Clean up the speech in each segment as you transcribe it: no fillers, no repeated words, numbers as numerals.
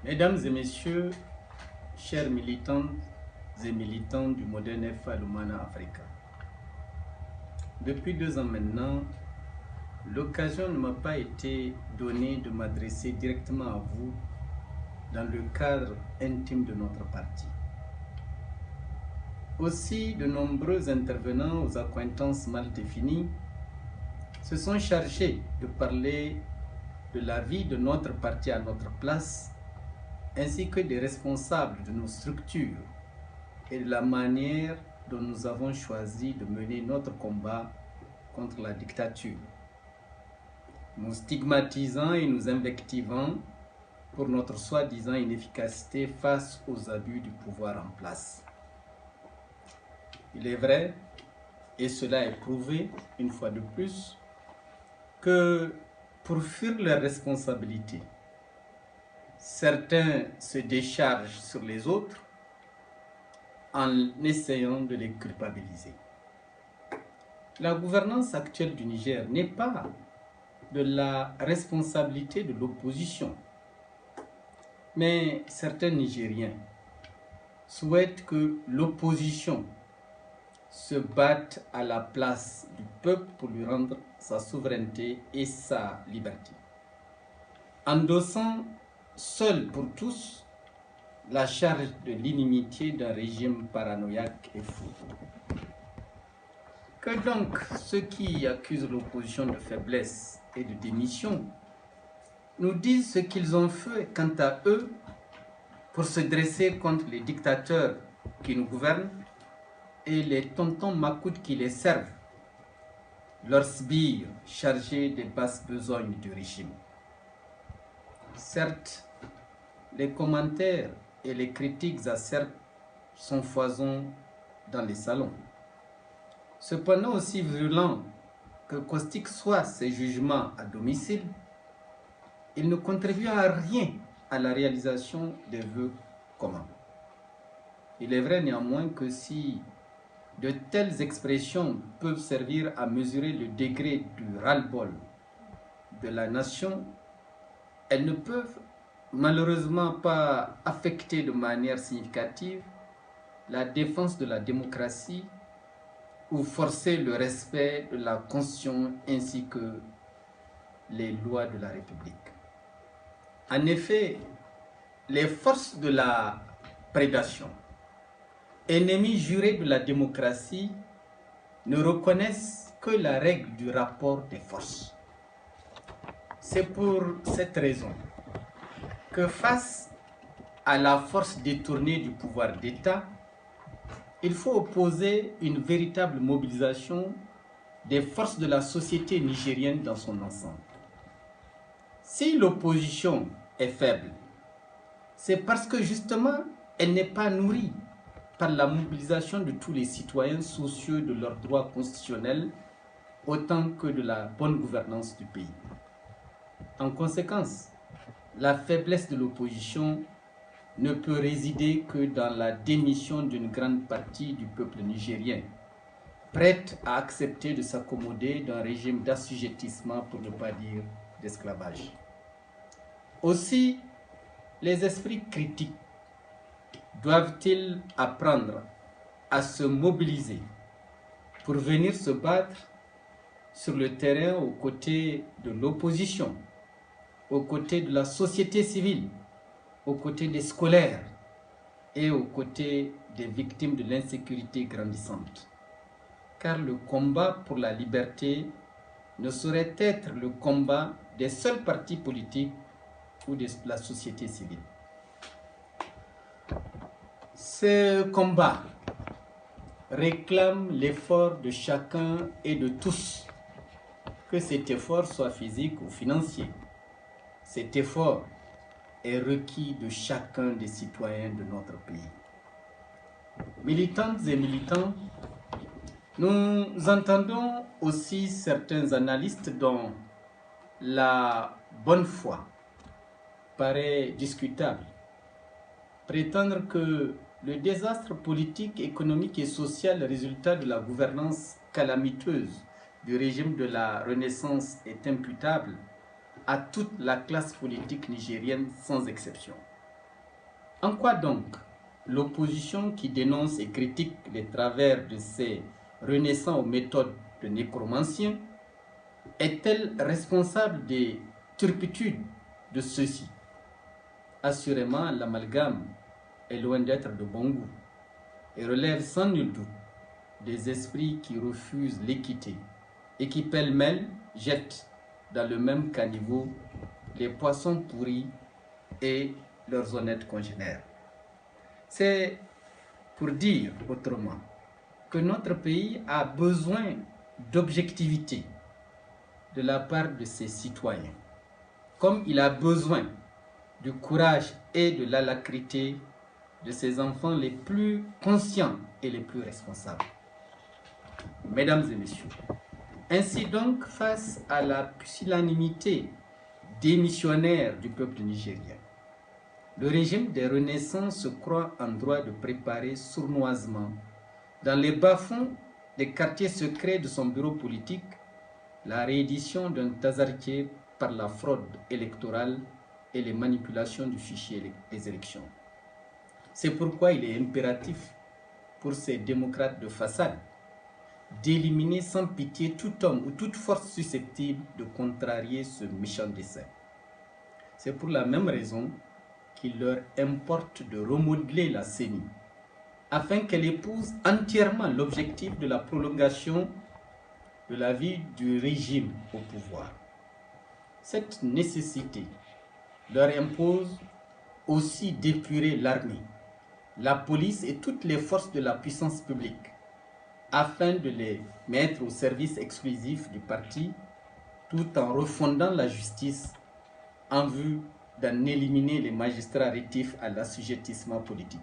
Mesdames et messieurs, chers militantes et militants du Modern FA Lumana Africa, depuis 2 ans maintenant, l'occasion ne m'a pas été donnée de m'adresser directement à vous dans le cadre intime de notre parti. Aussi, de nombreux intervenants aux accointances mal définies se sont chargés de parler de la vie de notre parti à notre place, ainsi que des responsables de nos structures et de la manière dont nous avons choisi de mener notre combat contre la dictature, nous stigmatisant et nous invectivant pour notre soi-disant inefficacité face aux abus du pouvoir en place. Il est vrai, et cela est prouvé une fois de plus, que pour fuir leurs responsabilités, certains se déchargent sur les autres en essayant de les culpabiliser. La gouvernance actuelle du Niger n'est pas de la responsabilité de l'opposition, mais certains Nigériens souhaitent que l'opposition se batte à la place du peuple pour lui rendre sa souveraineté et sa liberté, endossant seul pour tous la charge de l'inimitié d'un régime paranoïaque et fou. Que donc ceux qui accusent l'opposition de faiblesse et de démission nous disent ce qu'ils ont fait quant à eux pour se dresser contre les dictateurs qui nous gouvernent et les tontons macoutes qui les servent, leurs sbires chargés des basses besognes du régime. Certes, les commentaires et les critiques acerbes sont foison dans les salons. Cependant, aussi virulents que caustiques soient ces jugements à domicile, ils ne contribuent à rien à la réalisation des vœux communs. Il est vrai néanmoins que si de telles expressions peuvent servir à mesurer le degré du ras-le-bol de la nation, elles ne peuvent malheureusement pas affecter de manière significative la défense de la démocratie ou forcer le respect de la Constitution ainsi que les lois de la République. En effet, les forces de la prédation, ennemis jurés de la démocratie, ne reconnaissent que la règle du rapport des forces. C'est pour cette raison que face à la force détournée du pouvoir d'État, il faut opposer une véritable mobilisation des forces de la société nigérienne dans son ensemble. Si l'opposition est faible, c'est parce que justement, elle n'est pas nourrie par la mobilisation de tous les citoyens soucieux de leurs droits constitutionnels autant que de la bonne gouvernance du pays. En conséquence, la faiblesse de l'opposition ne peut résider que dans la démission d'une grande partie du peuple nigérien, prête à accepter de s'accommoder d'un régime d'assujettissement, pour ne pas dire d'esclavage. Aussi, les esprits critiques doivent-ils apprendre à se mobiliser pour venir se battre sur le terrain aux côtés de l'opposition, aux côtés de la société civile, aux côtés des scolaires et aux côtés des victimes de l'insécurité grandissante. Car le combat pour la liberté ne saurait être le combat des seuls partis politiques ou de la société civile. Ce combat réclame l'effort de chacun et de tous, que cet effort soit physique ou financier. Cet effort est requis de chacun des citoyens de notre pays. Militantes et militants, nous entendons aussi certains analystes dont la bonne foi paraît discutable, prétendre que le désastre politique, économique et social résultat de la gouvernance calamiteuse du régime de la Renaissance est imputable à toute la classe politique nigérienne sans exception. En quoi donc l'opposition qui dénonce et critique les travers de ces renaissants aux méthodes de nécromanciens est-elle responsable des turpitudes de ceux-ci? Assurément, l'amalgame est loin d'être de bon goût et relève sans nul doute des esprits qui refusent l'équité et qui pêle-mêle jettent dans le même caniveau les poissons pourris et leurs honnêtes congénères. C'est pour dire autrement que notre pays a besoin d'objectivité de la part de ses citoyens, comme il a besoin du courage et de l'alacrité de ses enfants les plus conscients et les plus responsables. Mesdames et messieurs, ainsi donc, face à la pusillanimité démissionnaire du peuple nigérien, le régime des Renaissances se croit en droit de préparer sournoisement, dans les bas-fonds des quartiers secrets de son bureau politique, la réédition d'un tasartier par la fraude électorale et les manipulations du fichier des élections. C'est pourquoi il est impératif pour ces démocrates de façade d'éliminer sans pitié tout homme ou toute force susceptible de contrarier ce méchant dessein. C'est pour la même raison qu'il leur importe de remodeler la CENI, afin qu'elle épouse entièrement l'objectif de la prolongation de la vie du régime au pouvoir. Cette nécessité leur impose aussi d'épurer l'armée, la police et toutes les forces de la puissance publique, afin de les mettre au service exclusif du parti, tout en refondant la justice en vue d'en éliminer les magistrats rétifs à l'assujettissement politique.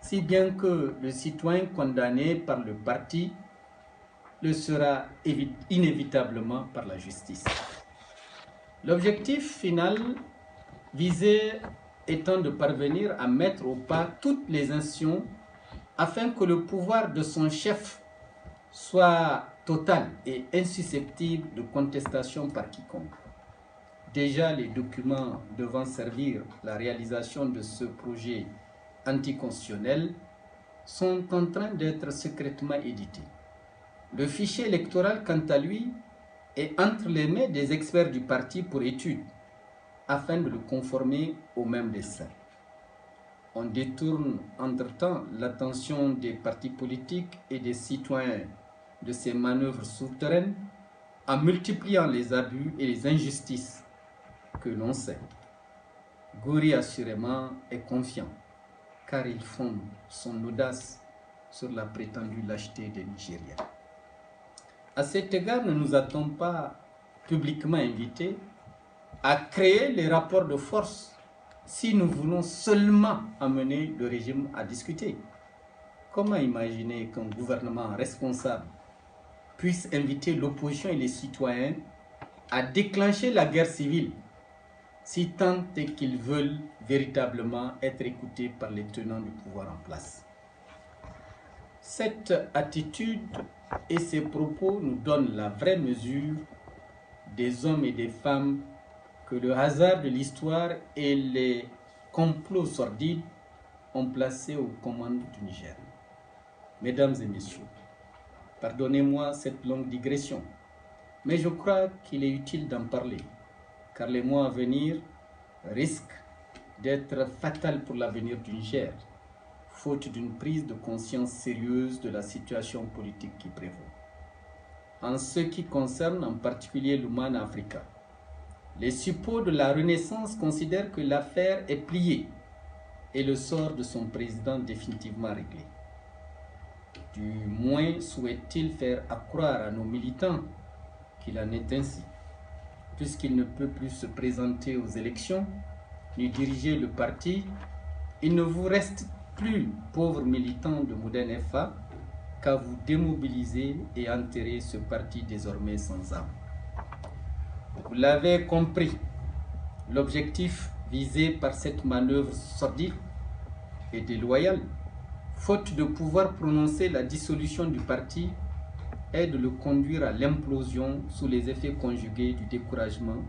Si bien que le citoyen condamné par le parti le sera inévitablement par la justice. L'objectif final visé étant de parvenir à mettre au pas toutes les institutions afin que le pouvoir de son chef soit total et insusceptible de contestation par quiconque. Déjà, les documents devant servir la réalisation de ce projet anticonstitutionnel sont en train d'être secrètement édités. Le fichier électoral, quant à lui, est entre les mains des experts du parti pour étude, afin de le conformer au même dessein. On détourne entre-temps l'attention des partis politiques et des citoyens de ces manœuvres souterraines en multipliant les abus et les injustices que l'on sait. Gori assurément est confiant, car il fonde son audace sur la prétendue lâcheté des Nigériens. À cet égard, ne nous a-t-on pas publiquement invités à créer les rapports de force si nous voulons seulement amener le régime à discuter? Comment imaginer qu'un gouvernement responsable puisse inviter l'opposition et les citoyens à déclencher la guerre civile si tant est qu'ils veulent véritablement être écoutés par les tenants du pouvoir en place? Cette attitude et ces propos nous donnent la vraie mesure des hommes et des femmes que le hasard de l'histoire et les complots sordides ont placés aux commandes du Niger. Mesdames et messieurs, pardonnez-moi cette longue digression, mais je crois qu'il est utile d'en parler, car les mois à venir risquent d'être fatals pour l'avenir du Niger, faute d'une prise de conscience sérieuse de la situation politique qui prévaut. En ce qui concerne en particulier l'Oman Africa, les suppôts de la Renaissance considèrent que l'affaire est pliée et le sort de son président définitivement réglé. Du moins souhaite-t-il faire accroire à nos militants qu'il en est ainsi, puisqu'il ne peut plus se présenter aux élections ni diriger le parti. Il ne vous reste plus, pauvres militants de Mouden FA, qu'à vous démobiliser et enterrer ce parti désormais sans âme. Vous l'avez compris, l'objectif visé par cette manœuvre sordide et déloyale, faute de pouvoir prononcer la dissolution du parti, est de le conduire à l'implosion sous les effets conjugués du découragement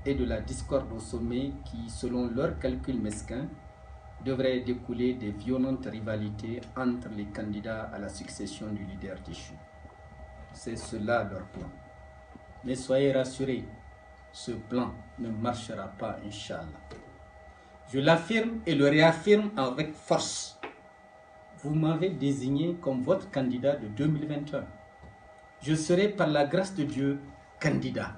et de la discorde au sommet qui, selon leurs calculs mesquins, devrait découler des violentes rivalités entre les candidats à la succession du leader déchu. C'est cela leur plan. Mais soyez rassurés, ce plan ne marchera pas, Inch'Allah. Je l'affirme et le réaffirme avec force. Vous m'avez désigné comme votre candidat de 2021. Je serai par la grâce de Dieu candidat.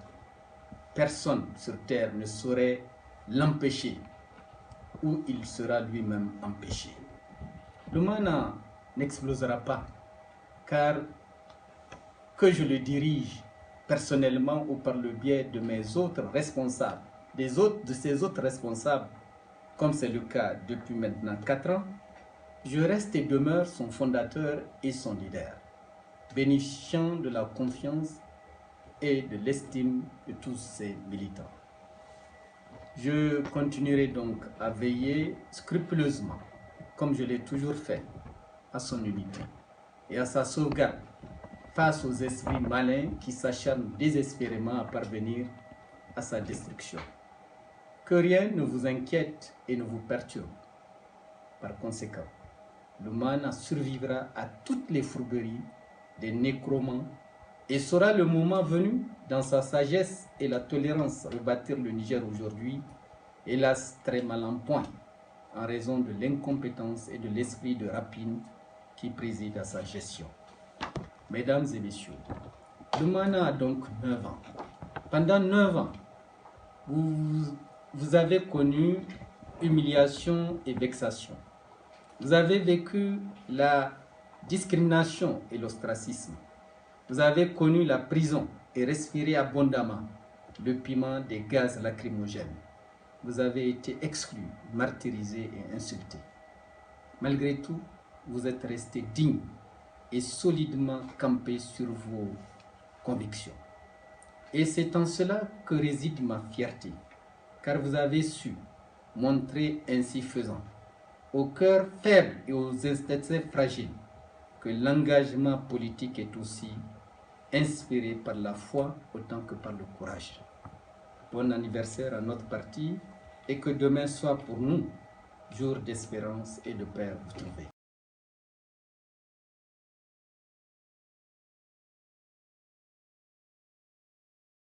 Personne sur terre ne saurait l'empêcher ou il sera lui-même empêché. Le Mana n'explosera pas car que je le dirige personnellement ou par le biais de mes autres responsables, de ces autres responsables, comme c'est le cas depuis maintenant 4 ans, je reste et demeure son fondateur et son leader, bénéficiant de la confiance et de l'estime de tous ses militants. Je continuerai donc à veiller scrupuleusement, comme je l'ai toujours fait, à son unité et à sa sauvegarde face aux esprits malins qui s'acharnent désespérément à parvenir à sa destruction. Que rien ne vous inquiète et ne vous perturbe. Par conséquent, le Mana survivra à toutes les fourberies des nécromants et saura le moment venu, dans sa sagesse et la tolérance, rebâtir le Niger aujourd'hui, hélas très mal en point, en raison de l'incompétence et de l'esprit de rapine qui préside à sa gestion. Mesdames et messieurs, le Mana a donc 9 ans. Pendant 9 ans, vous avez connu humiliation et vexation. Vous avez vécu la discrimination et l'ostracisme. Vous avez connu la prison et respiré abondamment le piment des gaz lacrymogènes. Vous avez été exclu, martyrisé et insulté. Malgré tout, vous êtes resté digne et solidement campé sur vos convictions. Et c'est en cela que réside ma fierté, car vous avez su montrer ainsi faisant, aux cœurs faibles et aux instincts fragiles, que l'engagement politique est aussi inspiré par la foi autant que par le courage. Bon anniversaire à notre parti et que demain soit pour nous jour d'espérance et de paix retrouver.